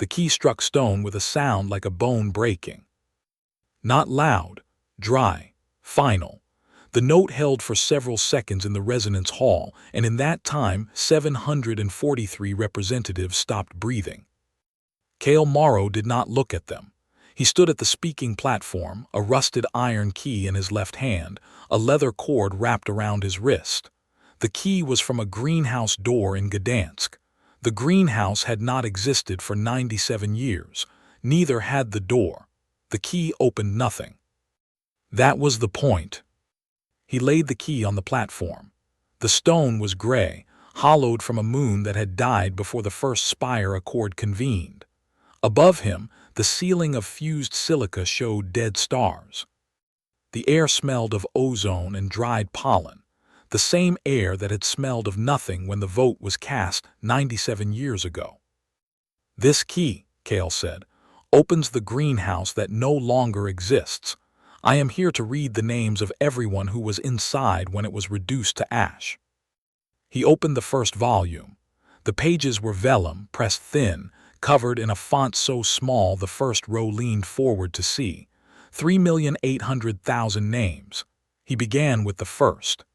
The key struck stone with a sound like a bone breaking. Not loud, dry, final. The note held for several seconds in the resonance hall, and in that time 743 representatives stopped breathing. Cale Morrow did not look at them. He stood at the speaking platform, a rusted iron key in his left hand, a leather cord wrapped around his wrist. The key was from a greenhouse door in Gdansk. The greenhouse had not existed for 97 years. Neither had the door. The key opened nothing. That was the point. He laid the key on the platform. The stone was gray, hollowed from a moon that had died before the first Spire Accord convened. Above him, the ceiling of fused silica showed dead stars. The air smelled of ozone and dried pollen, the same air that had smelled of nothing when the vote was cast 97 years ago. "This key," Cale said, "opens the greenhouse that no longer exists. I am here to read the names of everyone who was inside when it was reduced to ash." He opened the first volume. The pages were vellum, pressed thin, covered in a font so small the first row leaned forward to see. 3,800,000 names. He began with the first.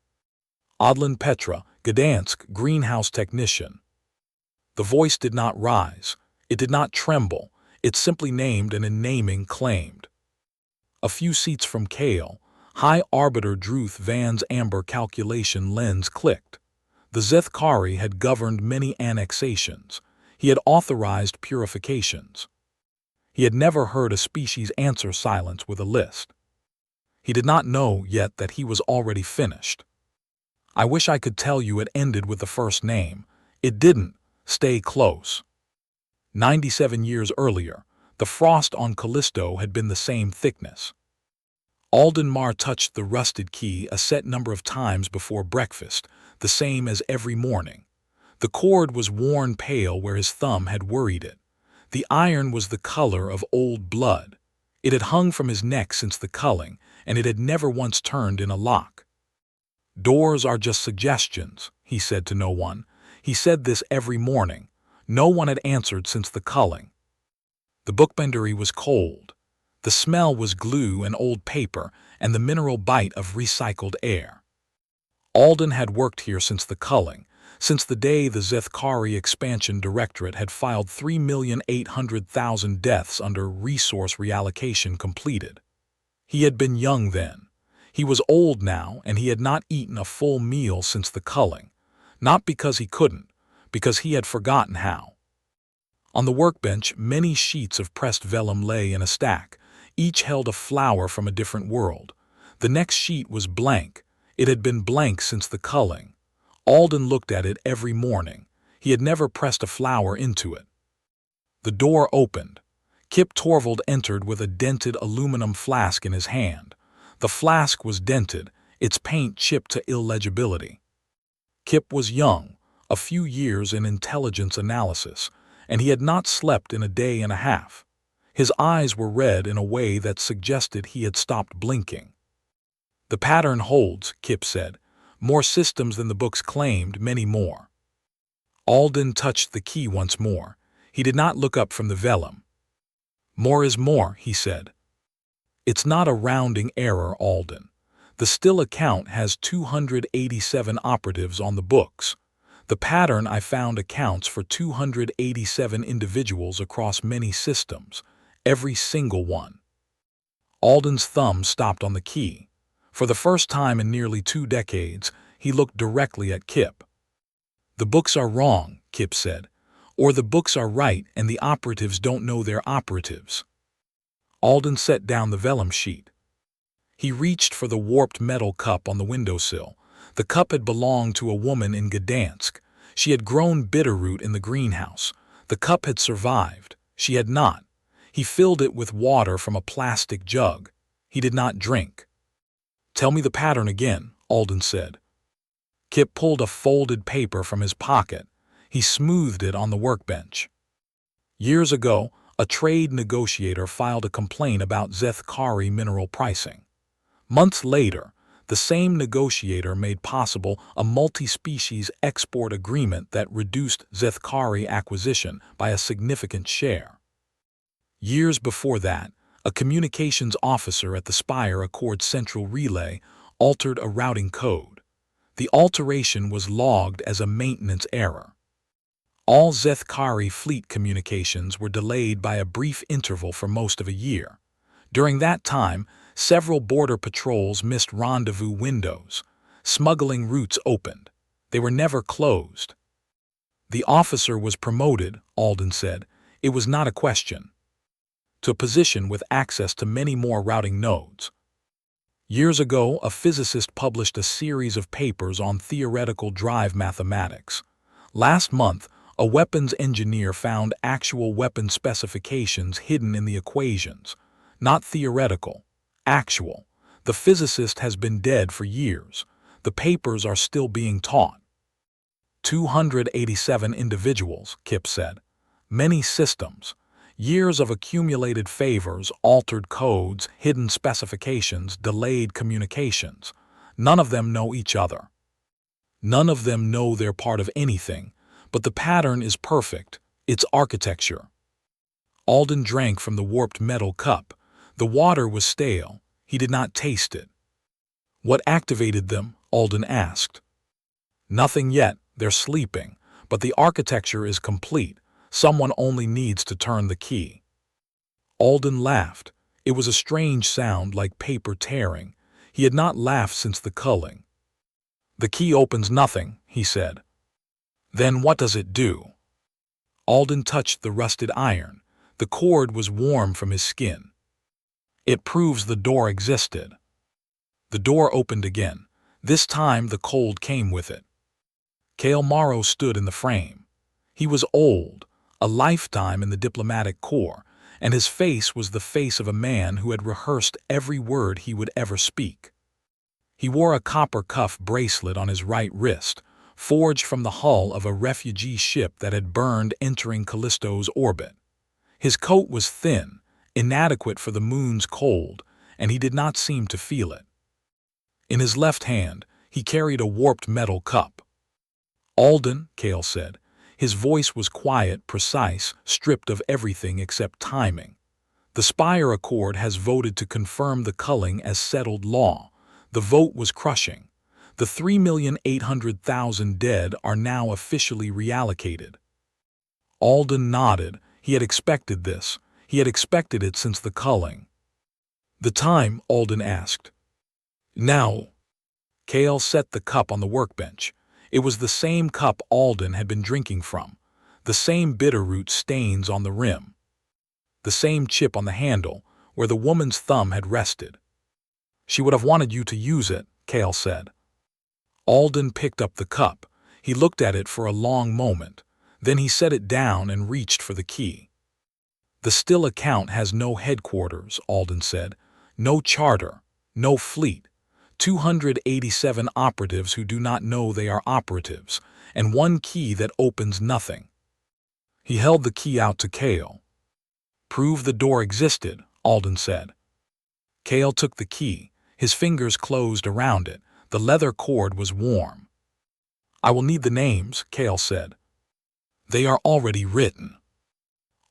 Odlin Petra, Gdansk, greenhouse technician. The voice did not rise. It did not tremble. It simply named and in naming claimed. A few seats from Cale, High Arbiter Druth Van's amber calculation lens clicked. The Zethkari had governed many annexations. He had authorized purifications. He had never heard a species answer silence with a list. He did not know yet that he was already finished. "I wish I could tell you it ended with the first name. It didn't. Stay close." 97 years earlier, the frost on Callisto had been the same thickness. Alden Marr touched the rusted key a set number of times before breakfast, the same as every morning. The cord was worn pale where his thumb had worried it. The iron was the color of old blood. It had hung from his neck since the culling, and it had never once turned in a lock. "Doors are just suggestions," he said to no one. He said this every morning. No one had answered since the culling. The bookbindery was cold. The smell was glue and old paper and the mineral bite of recycled air. Alden had worked here since the culling, since the day the Zethkari Expansion Directorate had filed 3,800,000 deaths under resource reallocation completed. He had been young then. He was old now, and he had not eaten a full meal since the culling. Not because he couldn't, because he had forgotten how. On the workbench, many sheets of pressed vellum lay in a stack. Each held a flower from a different world. The next sheet was blank. It had been blank since the culling. Alden looked at it every morning. He had never pressed a flower into it. The door opened. Kip Torvald entered with a dented aluminum flask in his hand. The flask was dented, its paint chipped to illegibility. Kip was young, a few years in intelligence analysis, and he had not slept in a day and a half. His eyes were red in a way that suggested he had stopped blinking. "The pattern holds," Kip said. "More systems than the books claimed, many more." Alden touched the key once more. He did not look up from the vellum. "More is more," he said. "It's not a rounding error, Alden. The still account has 287 operatives on the books. The pattern I found accounts for 287 individuals across many systems, every single one." Alden's thumb stopped on the key. For the first time in nearly 2 decades, he looked directly at Kip. "The books are wrong," Kip said. "Or the books are right and the operatives don't know they're operatives." Alden set down the vellum sheet. He reached for the warped metal cup on the windowsill. The cup had belonged to a woman in Gdansk. She had grown bitterroot in the greenhouse. The cup had survived. She had not. He filled it with water from a plastic jug. He did not drink. "Tell me the pattern again," Alden said. Kip pulled a folded paper from his pocket. He smoothed it on the workbench. "Years ago, a trade negotiator filed a complaint about Zethkari mineral pricing. Months later, the same negotiator made possible a multi-species export agreement that reduced Zethkari acquisition by a significant share. Years before that, a communications officer at the Spire Accord Central Relay altered a routing code. The alteration was logged as a maintenance error. All Zethkari fleet communications were delayed by a brief interval for most of a year. During that time, several border patrols missed rendezvous windows. Smuggling routes opened. They were never closed. The officer was promoted, Alden said. It was not a question. To a position with access to many more routing nodes. Years ago, a physicist published a series of papers on theoretical drive mathematics. Last month, a weapons engineer found actual weapon specifications hidden in the equations. Not theoretical, actual. The physicist has been dead for years. The papers are still being taught. 287 individuals, Kip said. Many systems. Years of accumulated favors, altered codes, hidden specifications, delayed communications. None of them know each other. None of them know they're part of anything, but the pattern is perfect. It's architecture. Alden drank from the warped metal cup. The water was stale. He did not taste it. What activated them? Alden asked. Nothing yet. They're sleeping. But the architecture is complete. Someone only needs to turn the key. Alden laughed. It was a strange sound, like paper tearing. He had not laughed since the culling. The key opens nothing, he said. Then what does it do? Alden touched the rusted iron. The cord was warm from his skin. It proves the door existed. The door opened again. This time the cold came with it. Cale Morrow stood in the frame. He was old, a lifetime in the diplomatic corps, and his face was the face of a man who had rehearsed every word he would ever speak. He wore a copper cuff bracelet on his right wrist, forged from the hull of a refugee ship that had burned entering Callisto's orbit. His coat was thin, inadequate for the moon's cold, and he did not seem to feel it. In his left hand, he carried a warped metal cup. Alden, Cale said. His voice was quiet, precise, stripped of everything except timing. The Spire Accord has voted to confirm the culling as settled law. The vote was crushing. The 3,800,000 dead are now officially reallocated. Alden nodded. He had expected this. He had expected it since the culling. The time? Alden asked. Now. Cale set the cup on the workbench. It was the same cup Alden had been drinking from, the same bitterroot stains on the rim, the same chip on the handle where the woman's thumb had rested. She would have wanted you to use it, Cale said. Alden picked up the cup. He looked at it for a long moment. Then he set it down and reached for the key. The still account has no headquarters, Alden said. No charter, no fleet. 287 operatives who do not know they are operatives, and one key that opens nothing. He held the key out to Cale. Prove the door existed, Alden said. Cale took the key. His fingers closed around it. The leather cord was warm. I will need the names, Cale said. They are already written.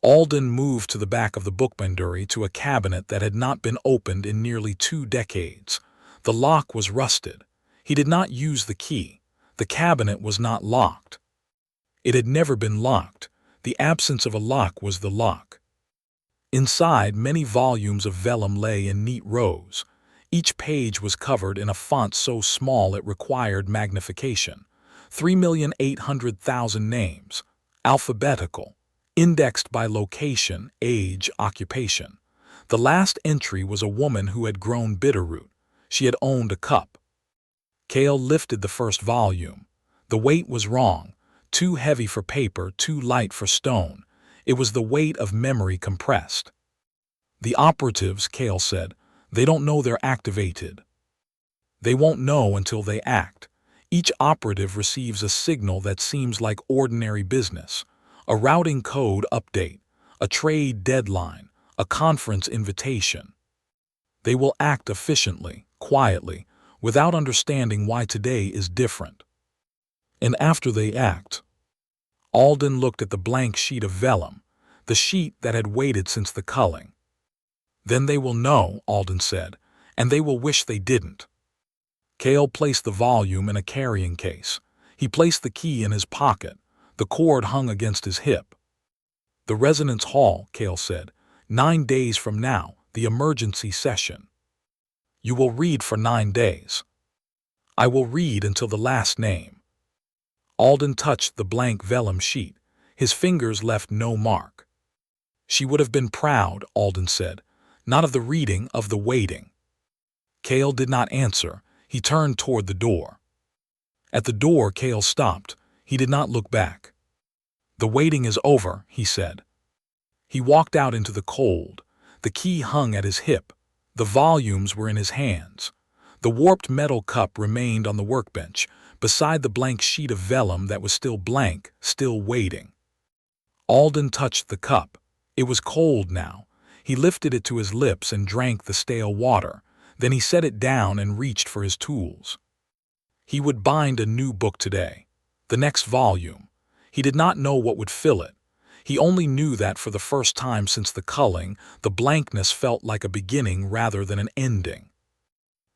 Alden moved to the back of the bookbindery to a cabinet that had not been opened in nearly 2 decades. The lock was rusted. He did not use the key. The cabinet was not locked. It had never been locked. The absence of a lock was the lock. Inside, many volumes of vellum lay in neat rows. Each page was covered in a font so small it required magnification. 3,800,000 names, alphabetical, indexed by location, age, occupation. The last entry was a woman who had grown bitterroot. She had owned a cup. Cale lifted the first volume. The weight was wrong, too heavy for paper, too light for stone. It was the weight of memory compressed. The operatives, Cale said, they don't know they're activated. They won't know until they act. Each operative receives a signal that seems like ordinary business. A routing code update, a trade deadline, a conference invitation. They will act efficiently, quietly, without understanding why today is different. And after they act, Alden looked at the blank sheet of vellum. the sheet that had waited since the culling. "Then they will know," Alden said, "and they will wish they didn't." Cale placed the volume in a carrying case. He placed the key in his pocket. The cord hung against his hip. "The Resonance Hall," Cale said. 9 days from now, the emergency session. You will read for 9 days. I will read until the last name." Alden touched the blank vellum sheet. His fingers left no mark. "She would have been proud," Alden said. "Not of the reading, of the waiting." Cale did not answer. He turned toward the door. At the door, Cale stopped. He did not look back. "The waiting is over," he said. He walked out into the cold. The key hung at his hip. The volumes were in his hands. The warped metal cup remained on the workbench, beside the blank sheet of vellum that was still blank, still waiting. Alden touched the cup. It was cold now. He lifted it to his lips and drank the stale water. Then he set it down and reached for his tools. He would bind a new book today. The next volume. He did not know what would fill it. He only knew that for the first time since the culling, the blankness felt like a beginning rather than an ending.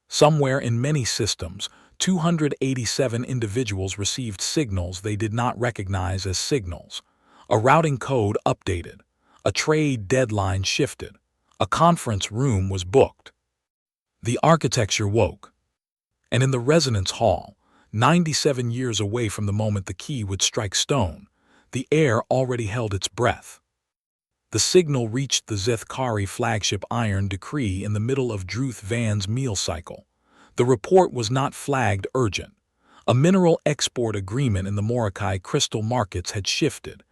Somewhere in many systems, 287 individuals received signals they did not recognize as signals. A routing code updated. A trade deadline shifted. A conference room was booked. The architecture woke. And in the Resonance Hall, 97 years away from the moment the key would strike stone, the air already held its breath. The signal reached the Zethkari flagship iron decree in the middle of Druth Van's meal cycle. The report was not flagged urgent. A mineral export agreement in the Morokai crystal markets had shifted.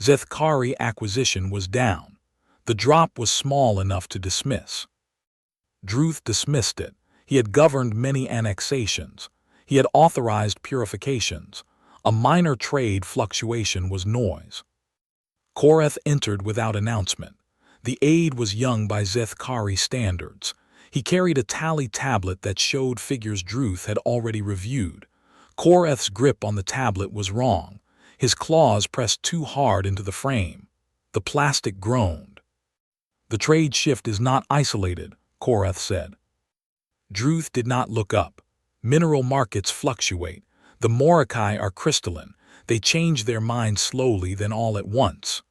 Zethkari acquisition was down. The drop was small enough to dismiss. Druth dismissed it. He had governed many annexations. He had authorized purifications. A minor trade fluctuation was noise. Korath entered without announcement. The aide was young by Zethkari standards. He carried a tally tablet that showed figures Druth had already reviewed. Korath's grip on the tablet was wrong. His claws pressed too hard into the frame. The plastic groaned. "The trade shift is not isolated," Korath said. Druth did not look up. "Mineral markets fluctuate. The Morokai are crystalline. They change their minds slowly, then all at once."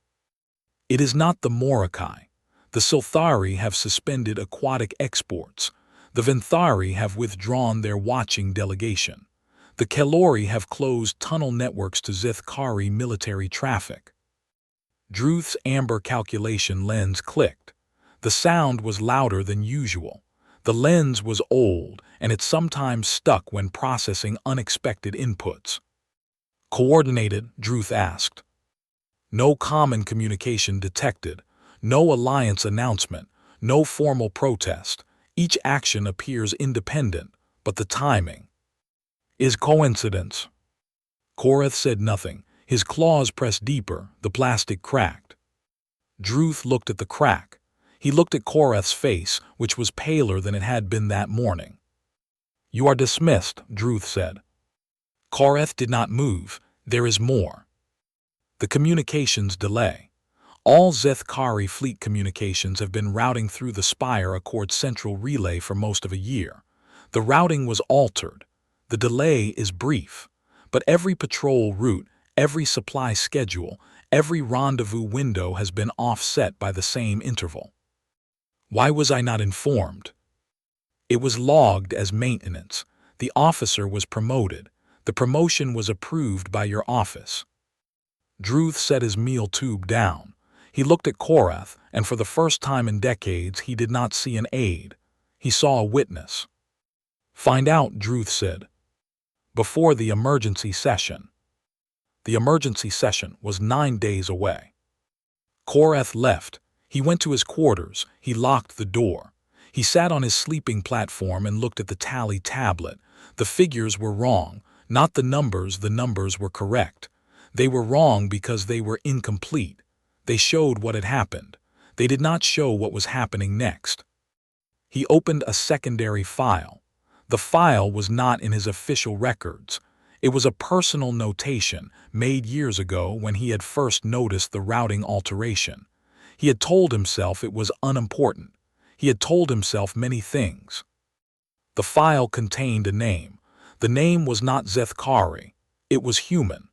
"It is not the Morokai. The Silthari have suspended aquatic exports. The Vinthari have withdrawn their watching delegation. The Kelori have closed tunnel networks to Zethkari military traffic." Druth's amber calculation lens clicked. The sound was louder than usual. The lens was old, and it sometimes stuck when processing unexpected inputs. "Coordinated?" Druth asked. "No common communication detected. No alliance announcement. No formal protest. Each action appears independent, but the timing is coincidence." Korath said nothing. His claws pressed deeper. The plastic cracked. Druth looked at the crack. He looked at Korath's face, which was paler than it had been that morning. "You are dismissed," Druth said. Korath did not move. "There is more." The communications delay. All Zethkari fleet communications have been routing through the Spire Accord Central Relay for most of a year. The routing was altered. The delay is brief. But every patrol route, every supply schedule, every rendezvous window has been offset by the same interval. Why was I not informed? It was logged as maintenance. The officer was promoted. The promotion was approved by your office. Druth set his meal tube down. He looked at Korath, and for the first time in decades he did not see an aide. He saw a witness. "Find out," Druth said. "Before the emergency session." The emergency session was 9 days away. Korath left. He went to his quarters. He locked the door. He sat on his sleeping platform and looked at the tally tablet. The figures were wrong, not the numbers were correct. They were wrong because they were incomplete. They showed what had happened. They did not show what was happening next. He opened a secondary file. The file was not in his official records. It was a personal notation made years ago when he had first noticed the routing alteration. He had told himself it was unimportant. He had told himself many things. The file contained a name. The name was not Zethkari. It was human.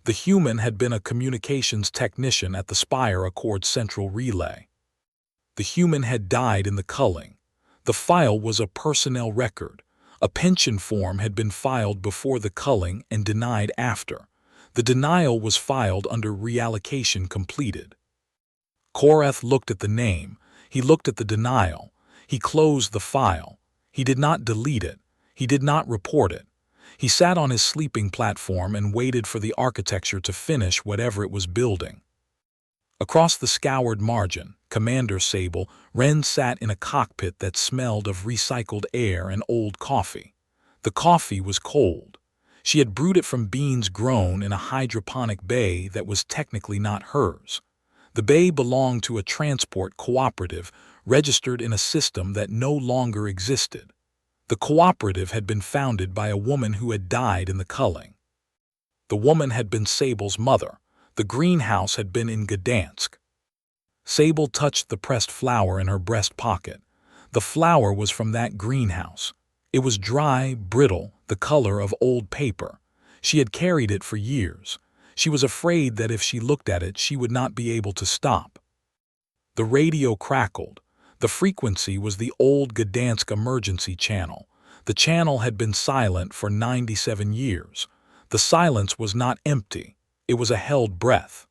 The human had been a communications technician at the Spire Accord Central Relay. The human had died in the culling. The file was a personnel record. A pension form had been filed before the culling and denied after. The denial was filed under reallocation completed. Korath looked at the name. He looked at the denial. He closed the file. He did not delete it. He did not report it. He sat on his sleeping platform and waited for the architecture to finish whatever it was building. Across the scoured margin, Commander Sable, Wren sat in a cockpit that smelled of recycled air and old coffee. The coffee was cold. She had brewed it from beans grown in a hydroponic bay that was technically not hers. The bay belonged to a transport cooperative registered in a system that no longer existed. The cooperative had been founded by a woman who had died in the culling. The woman had been Sable's mother. The greenhouse had been in Gdansk. Sable touched the pressed flower in her breast pocket. The flower was from that greenhouse. It was dry, brittle, the color of old paper. She had carried it for years. She was afraid that if she looked at it, she would not be able to stop. The radio crackled. The frequency was the old Gdansk emergency channel. The channel had been silent for 97 years. The silence was not empty. It was a held breath.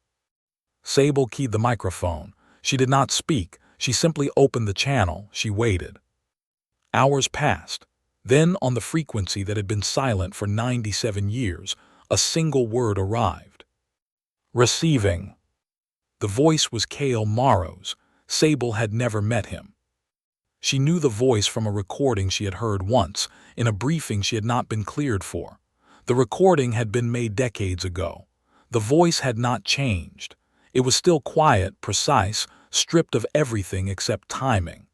Sable keyed the microphone. She did not speak. She simply opened the channel. She waited. Hours passed. Then, on the frequency that had been silent for 97 years, a single word arrived. Receiving. The voice was Cale Morrow's. Sable had never met him. She knew the voice from a recording she had heard once, in a briefing she had not been cleared for. The recording had been made decades ago. The voice had not changed. It was still quiet, precise, stripped of everything except timing.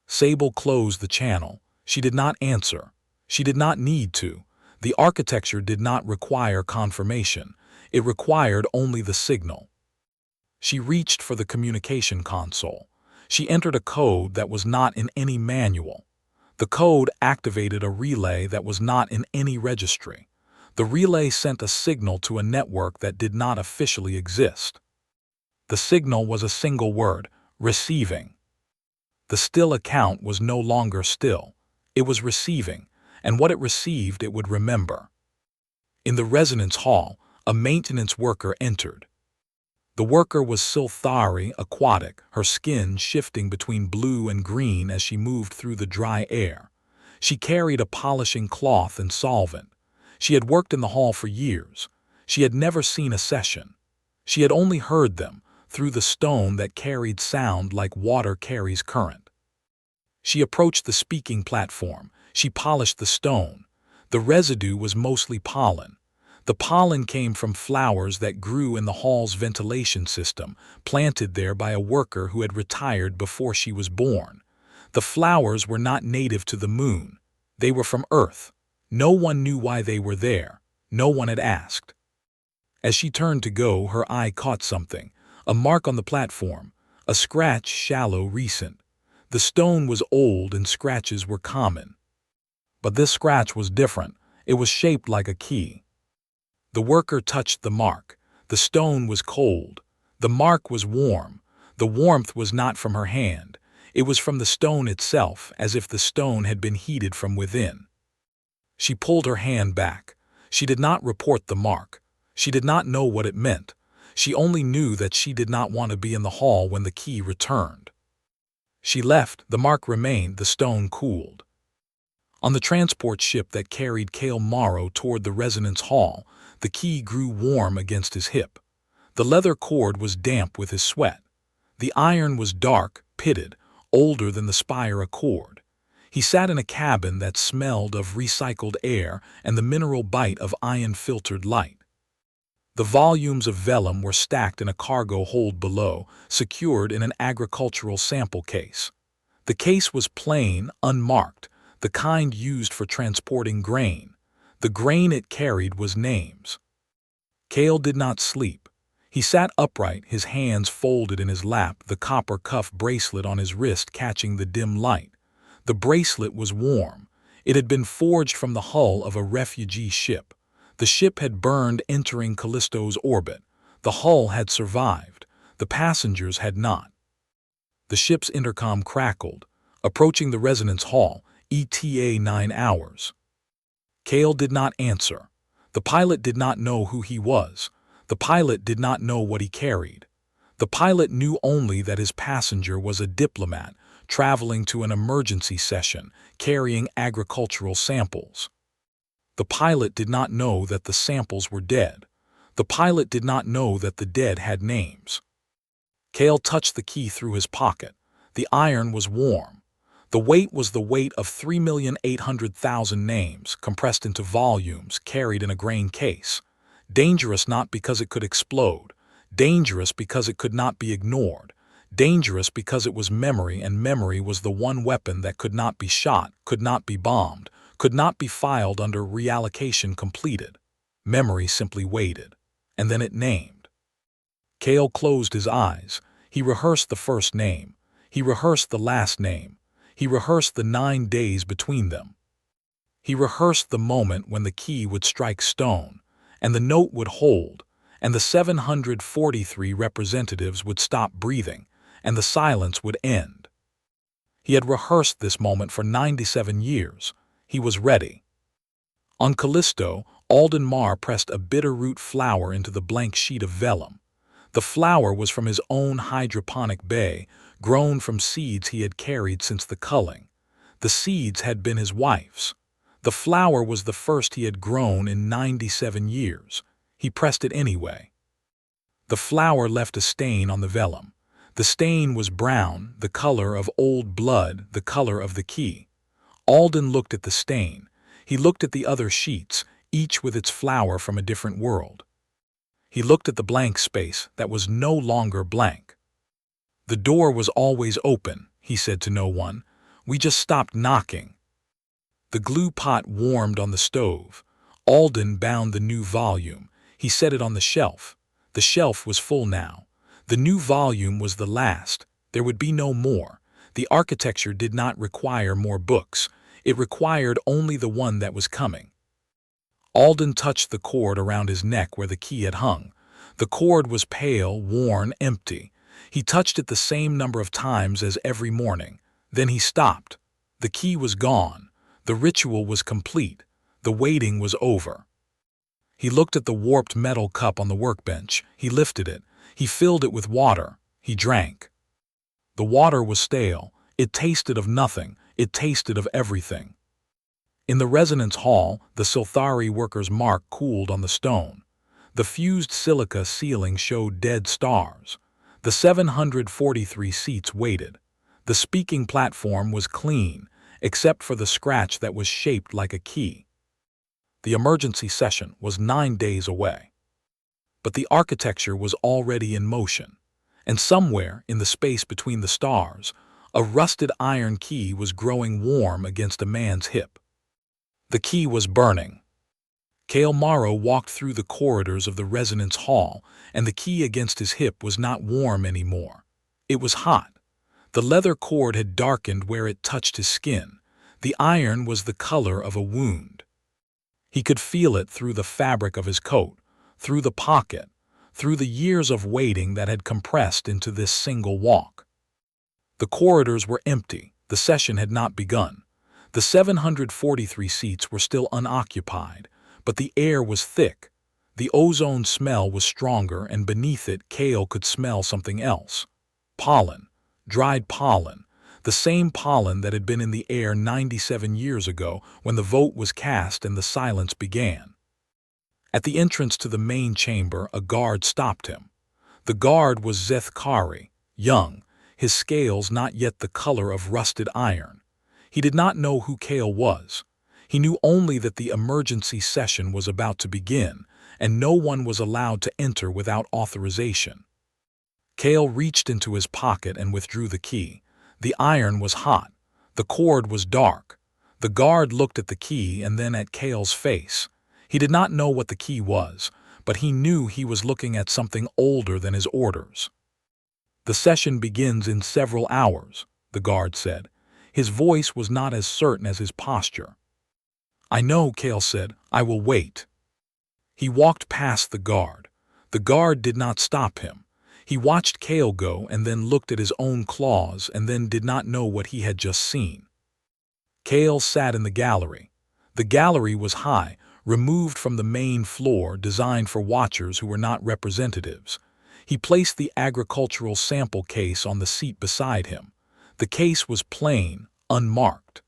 Sable closed the channel. She did not answer. She did not need to. The architecture did not require confirmation. It required only the signal. She reached for the communication console. She entered a code that was not in any manual. The code activated a relay that was not in any registry. The relay sent a signal to a network that did not officially exist. The signal was a single word, receiving. The still account was no longer still. It was receiving, and what it received it would remember. In the resonance hall, a maintenance worker entered. The worker was Silthari, aquatic, her skin shifting between blue and green as she moved through the dry air. She carried a polishing cloth and solvent. She had worked in the hall for years. She had never seen a session. She had only heard them, through the stone that carried sound like water carries current. She approached the speaking platform. She polished the stone. The residue was mostly pollen. The pollen came from flowers that grew in the hall's ventilation system, planted there by a worker who had retired before she was born. The flowers were not native to the moon. They were from Earth. No one knew why they were there. No one had asked. As she turned to go, her eye caught something. A mark on the platform. A scratch, shallow, recent. The stone was old and scratches were common. But this scratch was different. It was shaped like a key. The worker touched the mark. The stone was cold. The mark was warm. The warmth was not from her hand. It was from the stone itself, as if the stone had been heated from within. She pulled her hand back. She did not report the mark. She did not know what it meant. She only knew that she did not want to be in the hall when the key returned. She left. The mark remained. The stone cooled. On the transport ship that carried Cale Morrow toward the resonance hall, the key grew warm against his hip. The leather cord was damp with his sweat. The iron was dark, pitted, older than the Spire Accord. He sat in a cabin that smelled of recycled air and the mineral bite of ion-filtered light. The volumes of vellum were stacked in a cargo hold below, secured in an agricultural sample case. The case was plain, unmarked, the kind used for transporting grain. The grain it carried was names. Cale did not sleep. He sat upright, his hands folded in his lap, the copper cuff bracelet on his wrist catching the dim light. The bracelet was warm. It had been forged from the hull of a refugee ship. The ship had burned entering Callisto's orbit. The hull had survived. The passengers had not. The ship's intercom crackled. Approaching the resonance hall, ETA 9 hours. Cale did not answer. The pilot did not know who he was. The pilot did not know what he carried. The pilot knew only that his passenger was a diplomat traveling to an emergency session, carrying agricultural samples. The pilot did not know that the samples were dead. The pilot did not know that the dead had names. Cale touched the key through his pocket. The iron was warm. The weight was the weight of 3,800,000 names, compressed into volumes, carried in a grain case. Dangerous not because it could explode. Dangerous because it could not be ignored. Dangerous because it was memory, and memory was the one weapon that could not be shot, could not be bombed, could not be filed under reallocation completed. Memory simply waited. And then it named. Cale closed his eyes. He rehearsed the first name. He rehearsed the last name. He rehearsed the 9 days between them. He rehearsed the moment when the key would strike stone, and the note would hold, and the 743 representatives would stop breathing, and the silence would end. He had rehearsed this moment for 97 years. He was ready. On Callisto, Alden Marr pressed a bitter-root flower into the blank sheet of vellum. The flower was from his own hydroponic bay, grown from seeds he had carried since the culling. The seeds had been his wife's. The flower was the first he had grown in 97 years. He pressed it anyway. The flower left a stain on the vellum. The stain was brown, the color of old blood, the color of the key. Alden looked at the stain. He looked at the other sheets, each with its flower from a different world. He looked at the blank space that was no longer blank. "The door was always open," he said to no one. "We just stopped knocking." The glue pot warmed on the stove. Alden bound the new volume. He set it on the shelf. The shelf was full now. The new volume was the last. There would be no more. The architecture did not require more books. It required only the one that was coming. Alden touched the cord around his neck where the key had hung. The cord was pale, worn, empty. He touched it the same number of times as every morning. Then he stopped. The key was gone. The ritual was complete. The waiting was over. He looked at the warped metal cup on the workbench. He lifted it. He filled it with water. He drank. The water was stale. It tasted of nothing. It tasted of everything. In the resonance hall, the Silthari worker's mark cooled on the stone. The fused silica ceiling showed dead stars. The 743 seats waited. The speaking platform was clean, except for the scratch that was shaped like a key. The emergency session was 9 days away. But the architecture was already in motion, and somewhere in the space between the stars, a rusted iron key was growing warm against a man's hip. The key was burning. Cale Morrow walked through the corridors of the resonance hall, and the key against his hip was not warm anymore. It was hot. The leather cord had darkened where it touched his skin. The iron was the color of a wound. He could feel it through the fabric of his coat, through the pocket, through the years of waiting that had compressed into this single walk. The corridors were empty. The session had not begun. The 743 seats were still unoccupied, but the air was thick. The ozone smell was stronger, and beneath it Cale could smell something else. Pollen. Dried pollen. The same pollen that had been in the air 97 years ago when the vote was cast and the silence began. At the entrance to the main chamber, a guard stopped him. The guard was Zethkari, young, his scales not yet the color of rusted iron. He did not know who Cale was. He knew only that the emergency session was about to begin, and no one was allowed to enter without authorization. Cale reached into his pocket and withdrew the key. The iron was hot. The cord was dark. The guard looked at the key and then at Cale's face. He did not know what the key was, but he knew he was looking at something older than his orders. "The session begins in several hours," the guard said. His voice was not as certain as his posture. "I know," Cale said. "I will wait." He walked past the guard. The guard did not stop him. He watched Cale go and then looked at his own claws and then did not know what he had just seen. Cale sat in the gallery. The gallery was high, removed from the main floor, designed for watchers who were not representatives. He placed the agricultural sample case on the seat beside him. The case was plain, unmarked.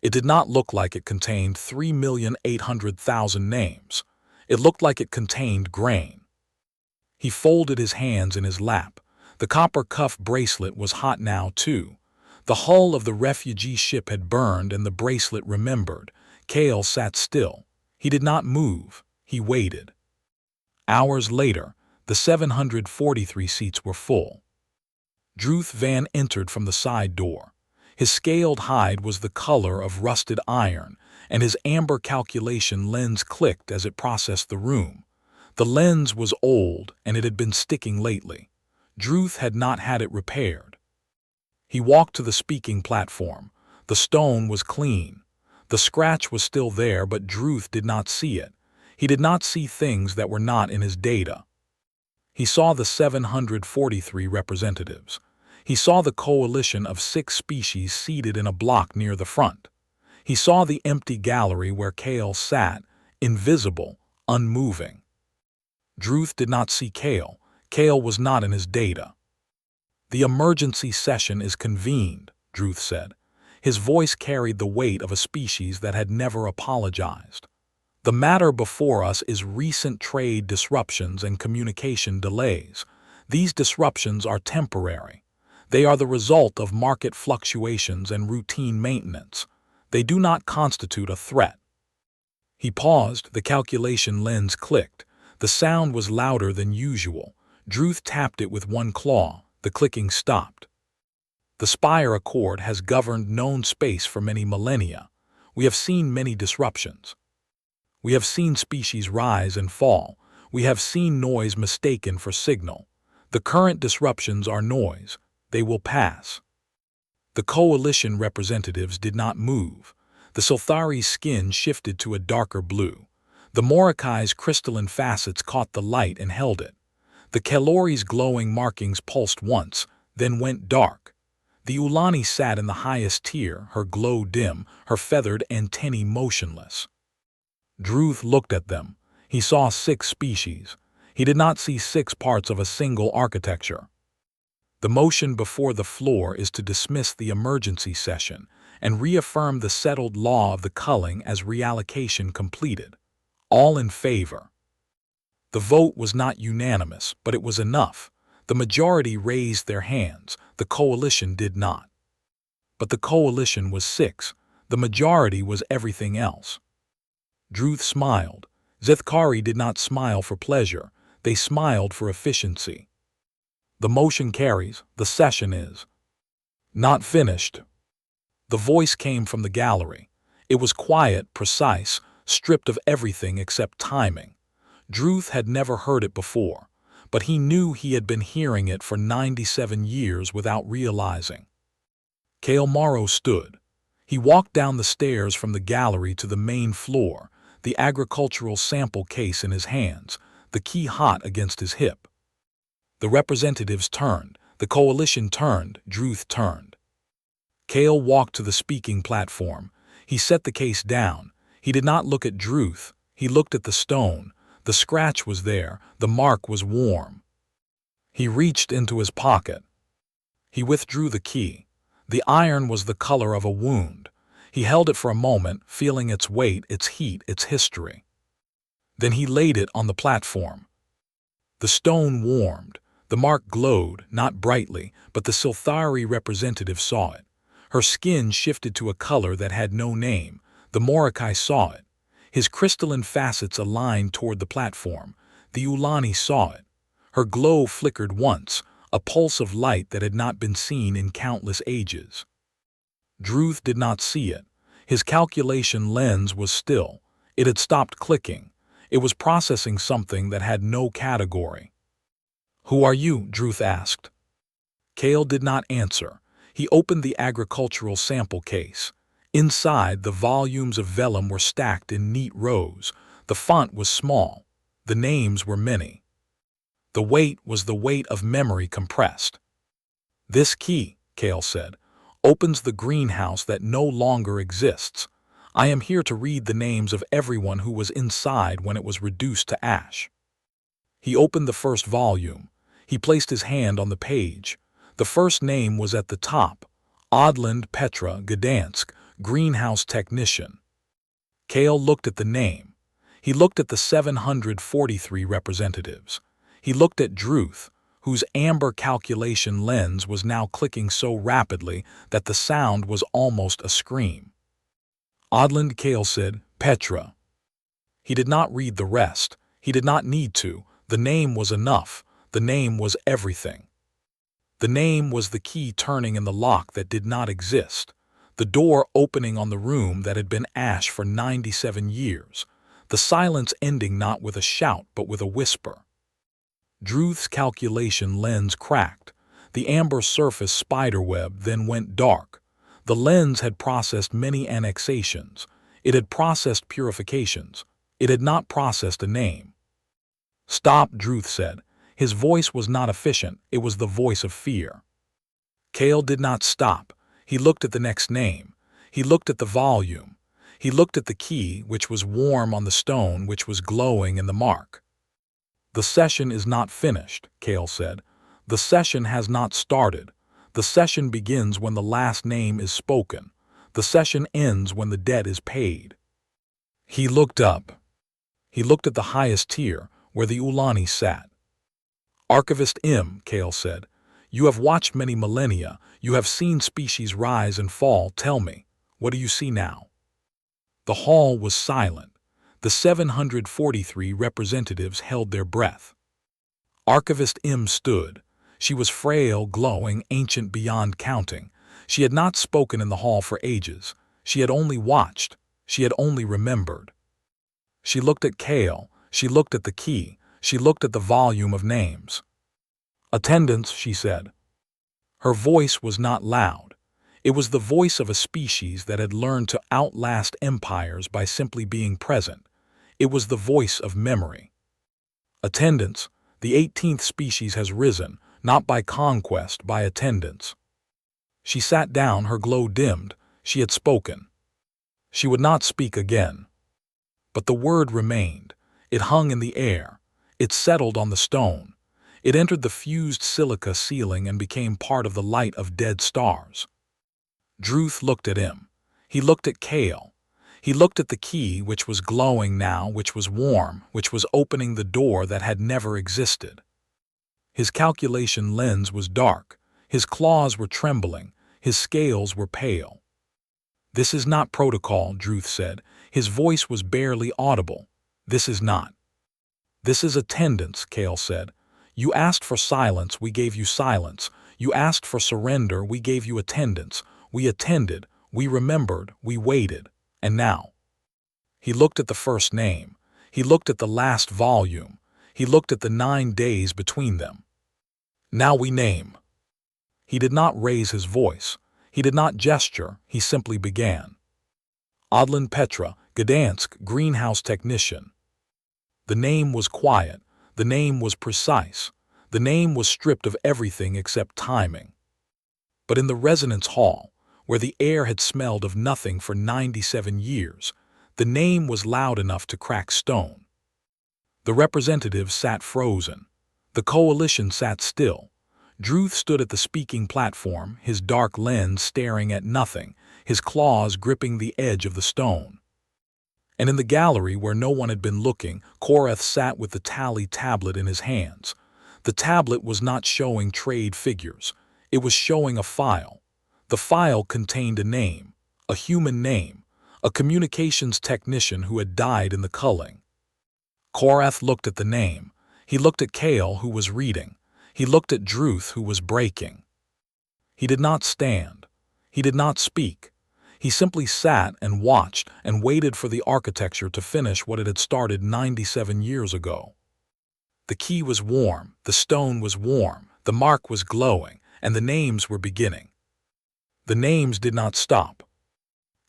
It did not look like it contained 3,800,000 names. It looked like it contained grain. He folded his hands in his lap. The copper cuff bracelet was hot now, too. The hull of the refugee ship had burned and the bracelet remembered. Cale sat still. He did not move. He waited. Hours later, the 743 seats were full. Druth Van entered from the side door. His scaled hide was the color of rusted iron, and his amber calculation lens clicked as it processed the room. The lens was old, and it had been sticking lately. Druth had not had it repaired. He walked to the speaking platform. The stone was clean. The scratch was still there, but Druth did not see it. He did not see things that were not in his data. He saw the 743 representatives. He saw the coalition of 6 species seated in a block near the front. He saw the empty gallery where Cale sat, invisible, unmoving. Druth did not see Cale. Cale was not in his data. "The emergency session is convened," Druth said. His voice carried the weight of a species that had never apologized. "The matter before us is recent trade disruptions and communication delays. These disruptions are temporary. They are the result of market fluctuations and routine maintenance. They do not constitute a threat." He paused. The calculation lens clicked. The sound was louder than usual. Druth tapped it with one claw. The clicking stopped. "The Spire Accord has governed known space for many millennia. We have seen many disruptions. We have seen species rise and fall. We have seen noise mistaken for signal. The current disruptions are noise. They will pass." The coalition representatives did not move. The Silthari's skin shifted to a darker blue. The Morikai's crystalline facets caught the light and held it. The Kalori's glowing markings pulsed once, then went dark. The Ulani sat in the highest tier, her glow dim, her feathered antennae motionless. Druth looked at them. He saw 6 species. He did not see 6 parts of a single architecture. The motion before the floor is to dismiss the emergency session and reaffirm the settled law of the culling as reallocation completed. All in favor. The vote was not unanimous, but it was enough. The majority raised their hands. The coalition did not. But the coalition was 6. The majority was everything else. Druth smiled. Zethkari did not smile for pleasure. They smiled for efficiency. "The motion carries. The session is not finished." The voice came from the gallery. It was quiet, precise, stripped of everything except timing. Druth had never heard it before, but he knew he had been hearing it for 97 years without realizing. Cale Morrow stood. He walked down the stairs from the gallery to the main floor, the agricultural sample case in his hands, the key hot against his hip. The representatives turned. The coalition turned. Druth turned. Cale walked to the speaking platform. He set the case down. He did not look at Druth. He looked at the stone. The scratch was there. The mark was warm. He reached into his pocket. He withdrew the key. The iron was the color of a wound. He held it for a moment, feeling its weight, its heat, its history. Then he laid it on the platform. The stone warmed. The mark glowed, not brightly, but the Silthari representative saw it. Her skin shifted to a color that had no name. The Morikai saw it. His crystalline facets aligned toward the platform. The Ulani saw it. Her glow flickered once, a pulse of light that had not been seen in countless ages. Druth did not see it. His calculation lens was still. It had stopped clicking. It was processing something that had no category. "Who are you?" Druth asked. Kale did not answer. He opened the agricultural sample case. Inside, the volumes of vellum were stacked in neat rows. The font was small. The names were many. The weight was the weight of memory compressed. "This key," Kale said, "opens the greenhouse that no longer exists. I am here to read the names of everyone who was inside when it was reduced to ash." He opened the first volume. He placed his hand on the page. The first name was at the top: Odland Petra Gdansk, greenhouse technician. Kale looked at the name. He looked at the 743 representatives. He looked at Druth, whose amber calculation lens was now clicking so rapidly that the sound was almost a scream. "Odland," Kale said, "Petra." He did not read the rest. He did not need to. The name was enough. The name was everything. The name was the key turning in the lock that did not exist. The door opening on the room that had been ash for 97 years. The silence ending not with a shout but with a whisper. Druth's calculation lens cracked. The amber surface spiderweb then went dark. The lens had processed many annexations. It had processed purifications. It had not processed a name. "Stop," Druth said. His voice was not efficient. It was the voice of fear. Kale did not stop. He looked at the next name. He looked at the volume. He looked at the key, which was warm on the stone, which was glowing in the mark. "The session is not finished," Kale said. "The session has not started. The session begins when the last name is spoken. The session ends when the debt is paid." He looked up. He looked at the highest tier, where the Ulani sat. "Archivist M," Kale said, "you have watched many millennia. You have seen species rise and fall. Tell me, what do you see now?" The hall was silent. The 743 representatives held their breath. Archivist M stood. She was frail, glowing, ancient beyond counting. She had not spoken in the hall for ages. She had only watched. She had only remembered. She looked at Kale. She looked at the key. She looked at the volume of names. "Attendance," she said. Her voice was not loud. It was the voice of a species that had learned to outlast empires by simply being present. It was the voice of memory. "Attendance, the 18th species has risen, not by conquest, by attendance." She sat down, her glow dimmed. She had spoken. She would not speak again. But the word remained. It hung in the air. It settled on the stone. It entered the fused silica ceiling and became part of the light of dead stars. Druth looked at him. He looked at Kale. He looked at the key, which was glowing now, which was warm, which was opening the door that had never existed. His calculation lens was dark. His claws were trembling. His scales were pale. "This is not protocol," Druth said. His voice was barely audible. "This is not." "This is attendance," Kale said. "You asked for silence, we gave you silence. You asked for surrender, we gave you attendance. We attended, we remembered, we waited. And now." He looked at the first name. He looked at the last volume. He looked at the 9 days between them. "Now we name." He did not raise his voice. He did not gesture. He simply began. "Odland Petra, Gdansk, greenhouse technician." The name was quiet. The name was precise. The name was stripped of everything except timing. But in the resonance hall, where the air had smelled of nothing for 97 years, the name was loud enough to crack stone. The representatives sat frozen. The coalition sat still. Druth stood at the speaking platform, his dark lens staring at nothing, his claws gripping the edge of the stone. And in the gallery where no one had been looking, Korath sat with the tally tablet in his hands. The tablet was not showing trade figures. It was showing a file. The file contained a name, a human name, a communications technician who had died in the culling. Korath looked at the name. He looked at Kale, who was reading. He looked at Druth, who was breaking. He did not stand. He did not speak. He simply sat and watched and waited for the architecture to finish what it had started 97 years ago. The key was warm, the stone was warm, the mark was glowing, and the names were beginning. The names did not stop.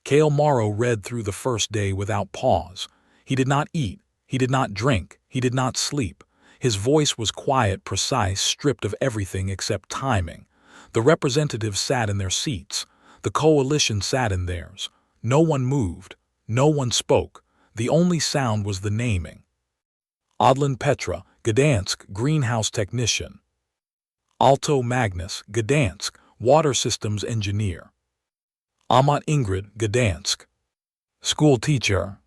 Kale Morrow read through the first day without pause. He did not eat, he did not drink, he did not sleep. His voice was quiet, precise, stripped of everything except timing. The representatives sat in their seats. The coalition sat in theirs. No one moved. No one spoke. The only sound was the naming. Odlin Petra, Gdansk, greenhouse technician. Alto Magnus, Gdansk, water systems engineer. Amat Ingrid, Gdansk, school teacher.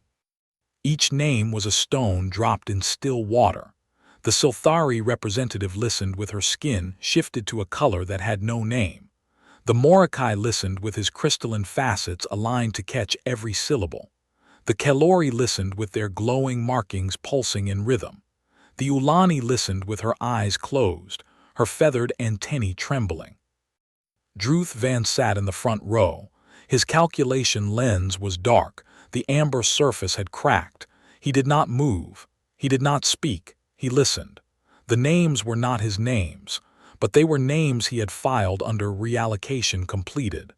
Each name was a stone dropped in still water. The Silthari representative listened with her skin shifted to a color that had no name. The Morokai listened with his crystalline facets aligned to catch every syllable. The Kelori listened with their glowing markings pulsing in rhythm. The Ulani listened with her eyes closed, her feathered antennae trembling. Druth Van sat in the front row. His calculation lens was dark. The amber surface had cracked. He did not move. He did not speak. He listened. The names were not his names, but they were names he had filed under reallocation completed.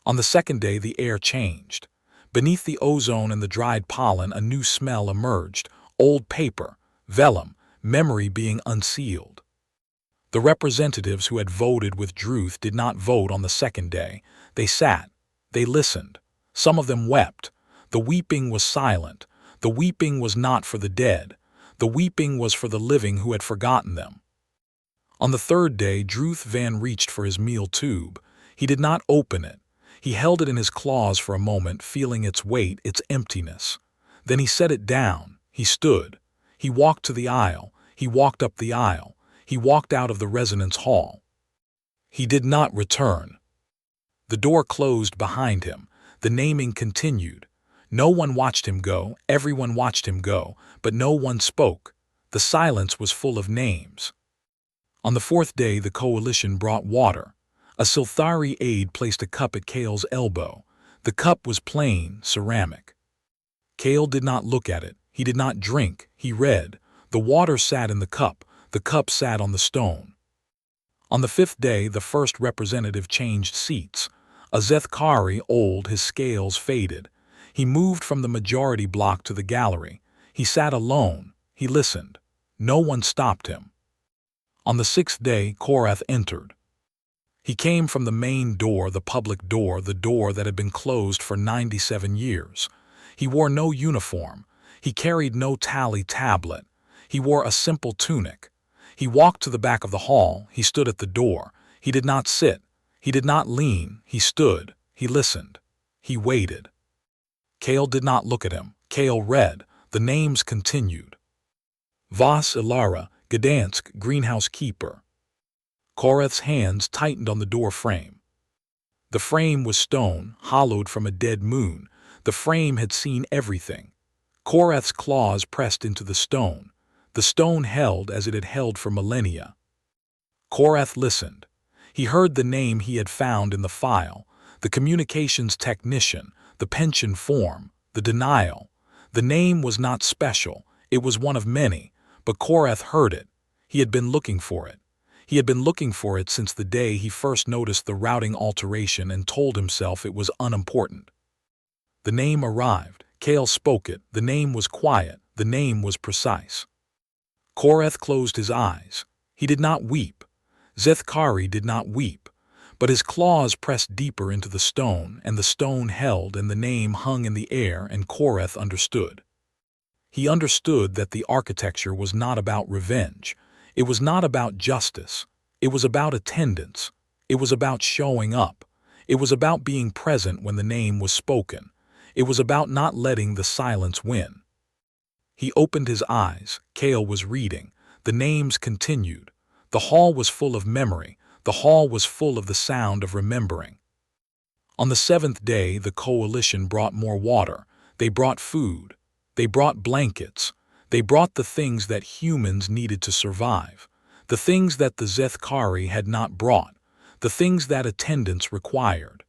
On the second day, the air changed. Beneath the ozone and the dried pollen, a new smell emerged: old paper, vellum, memory being unsealed. The representatives who had voted with Druth did not vote on the second day. They sat. They listened. Some of them wept. The weeping was silent. The weeping was not for the dead. The weeping was for the living who had forgotten them. On the third day, Druth Van reached for his meal tube. He did not open it. He held it in his claws for a moment, feeling its weight, its emptiness. Then he set it down. He stood. He walked to the aisle. He walked up the aisle. He walked out of the resonance hall. He did not return. The door closed behind him. The naming continued. No one watched him go. Everyone watched him go, but no one spoke. The silence was full of names. On the fourth day, the coalition brought water. A Silthari aide placed a cup at Kale's elbow. The cup was plain, ceramic. Kale did not look at it. He did not drink. He read. The water sat in the cup. The cup sat on the stone. On the fifth day, the first representative changed seats. A Zethkari, old, his scales faded. He moved from the majority block to the gallery. He sat alone. He listened. No one stopped him. On the sixth day, Korath entered. He came from the main door, the public door, the door that had been closed for 97 years. He wore no uniform. He carried no tally tablet. He wore a simple tunic. He walked to the back of the hall. He stood at the door. He did not sit. He did not lean. He stood. He listened. He waited. Kale did not look at him. Kale read. The names continued. Vas Ilara, Gdansk, greenhouse keeper. Korath's hands tightened on the door frame. The frame was stone, hollowed from a dead moon. The frame had seen everything. Korath's claws pressed into the stone. The stone held as it had held for millennia. Korath listened. He heard the name he had found in the file, the communications technician, the pension form, the denial. The name was not special. It was one of many, but Korath heard it. He had been looking for it. He had been looking for it since the day he first noticed the routing alteration and told himself it was unimportant. The name arrived. Kale spoke it. The name was quiet. The name was precise. Korath closed his eyes. He did not weep. Zethkari did not weep, but his claws pressed deeper into the stone, and the stone held, and the name hung in the air, and Korath understood. He understood that the architecture was not about revenge. It was not about justice. It was about attendance. It was about showing up. It was about being present when the name was spoken. It was about not letting the silence win. He opened his eyes. Kale was reading. The names continued. The hall was full of memory. The hall was full of the sound of remembering. On the seventh day, the coalition brought more water. They brought food. They brought blankets. They brought the things that humans needed to survive. The things that the Zethkari had not brought. The things that attendance required.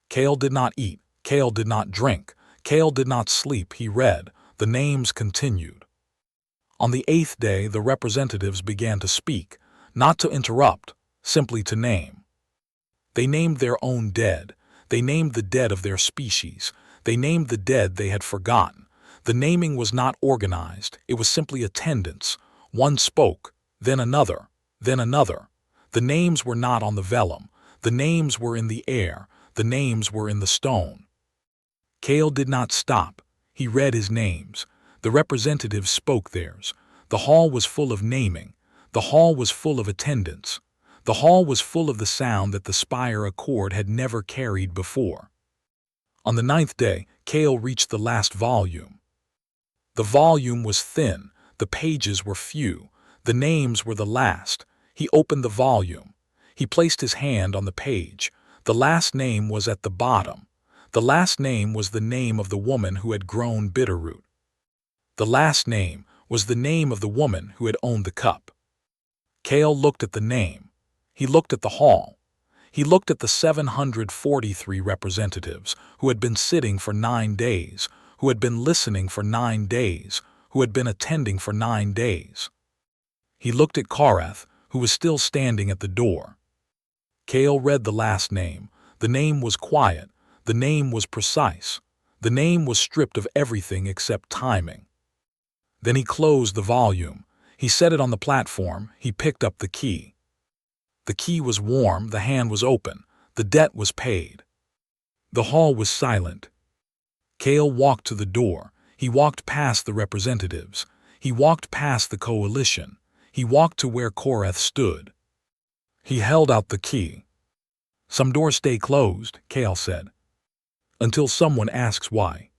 Kale did not eat. Kale did not drink. Kale did not sleep. He read. The names continued. On the 8th day, the representatives began to speak, not to interrupt, simply to name. They named their own dead. They named the dead of their species. They named the dead they had forgotten. The naming was not organized. It was simply attendance. One spoke, then another, then another. The names were not on the vellum. The names were in the air. The names were in the stone. Kale did not stop. He read his names. The representatives spoke theirs. The hall was full of naming. The hall was full of attendance. The hall was full of the sound that the spire accord had never carried before. On the 9th day, Kale reached the last volume. The volume was thin. The pages were few. The names were the last. He opened the volume. He placed his hand on the page. The last name was at the bottom. The last name was the name of the woman who had grown bitterroot. The last name was the name of the woman who had owned the cup. Kale looked at the name. He looked at the hall. He looked at the 743 representatives who had been sitting for 9 days, who had been listening for 9 days, who had been attending for 9 days. He looked at Korath, who was still standing at the door. Kale read the last name. The name was quiet. The name was precise. The name was stripped of everything except timing. Then he closed the volume. He set it on the platform. He picked up the key. The key was warm. The hand was open. The debt was paid. The hall was silent. Kale walked to the door. He walked past the representatives. He walked past the coalition. He walked to where Korath stood. He held out the key. "Some doors stay closed," Kale said, "until someone asks why."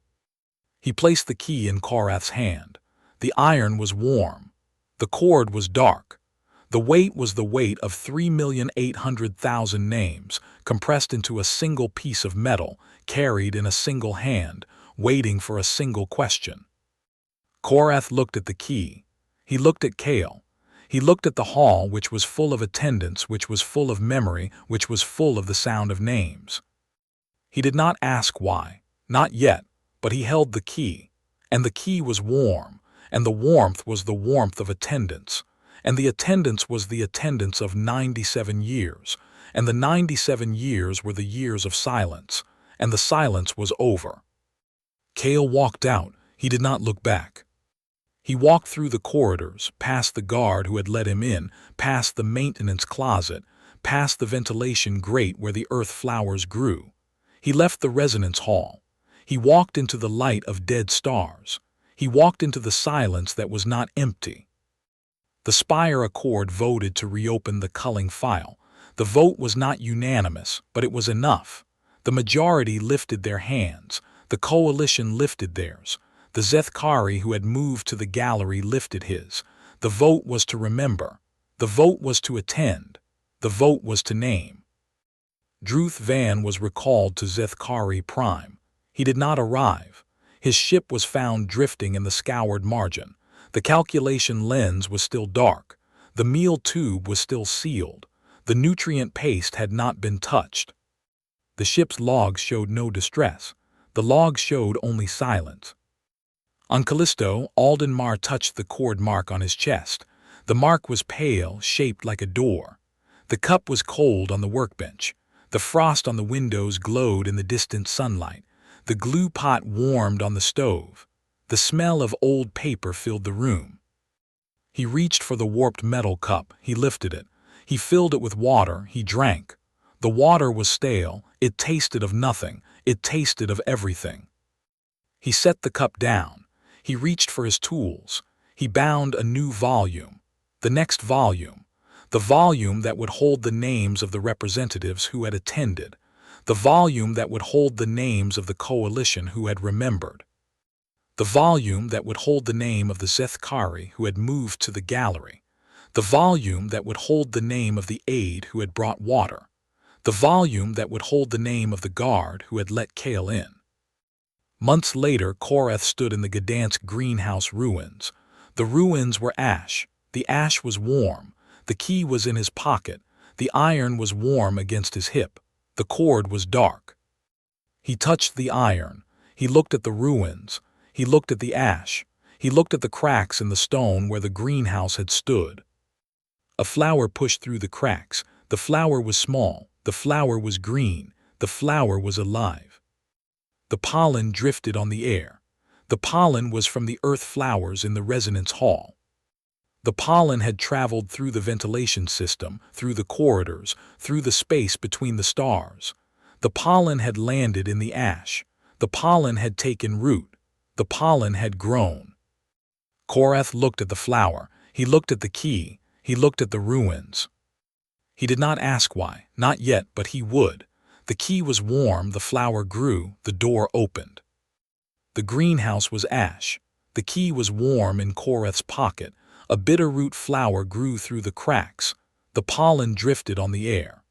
He placed the key in Korath's hand. The iron was warm. The cord was dark. The weight was the weight of 3,800,000 names, compressed into a single piece of metal, carried in a single hand, waiting for a single question. Korath looked at the key. He looked at Kale. He looked at the hall, which was full of attendance, which was full of memory, which was full of the sound of names. He did not ask why, not yet, but he held the key. And the key was warm, and the warmth was the warmth of attendance. And the attendance was the attendance of 97 years, and the 97 years were the years of silence, and the silence was over. Kale walked out. He did not look back. He walked through the corridors, past the guard who had let him in, past the maintenance closet, past the ventilation grate where the earth flowers grew. He left the resonance hall. He walked into the light of dead stars. He walked into the silence that was not empty. The spire accord voted to reopen the culling file. The vote was not unanimous, but it was enough. The majority lifted their hands. The coalition lifted theirs. The Zethkari who had moved to the gallery lifted his. The vote was to remember. The vote was to attend. The vote was to name. Druth Van was recalled to Zethkari Prime. He did not arrive. His ship was found drifting in the scoured margin. The calculation lens was still dark. The meal tube was still sealed. The nutrient paste had not been touched. The ship's logs showed no distress. The logs showed only silence. On Callisto, Aldenmar touched the cord mark on his chest. The mark was pale, shaped like a door. The cup was cold on the workbench. The frost on the windows glowed in the distant sunlight. The glue pot warmed on the stove. The smell of old paper filled the room. He reached for the warped metal cup. He lifted it. He filled it with water. He drank. The water was stale. It tasted of nothing. It tasted of everything. He set the cup down. He reached for his tools. He bound a new volume. The next volume. The volume that would hold the names of the representatives who had attended. The volume that would hold the names of the coalition who had remembered. The volume that would hold the name of the Zethkari who had moved to the gallery. The volume that would hold the name of the aide who had brought water. The volume that would hold the name of the guard who had let Kale in. Months later, Korath stood in the Gdansk greenhouse ruins. The ruins were ash. The ash was warm. The key was in his pocket. The iron was warm against his hip. The cord was dark. He touched the iron. He looked at the ruins. He looked at the ash. He looked at the cracks in the stone where the greenhouse had stood. A flower pushed through the cracks. The flower was small. The flower was green. The flower was alive. The pollen drifted on the air. The pollen was from the earth flowers in the resonance hall. The pollen had traveled through the ventilation system, through the corridors, through the space between the stars. The pollen had landed in the ash. The pollen had taken root. The pollen had grown. Korath looked at the flower. He looked at the key. He looked at the ruins. He did not ask why, not yet, but he would. The key was warm, the flower grew, the door opened. The greenhouse was ash. The key was warm in Korath's pocket. A bitter root flower grew through the cracks. The pollen drifted on the air.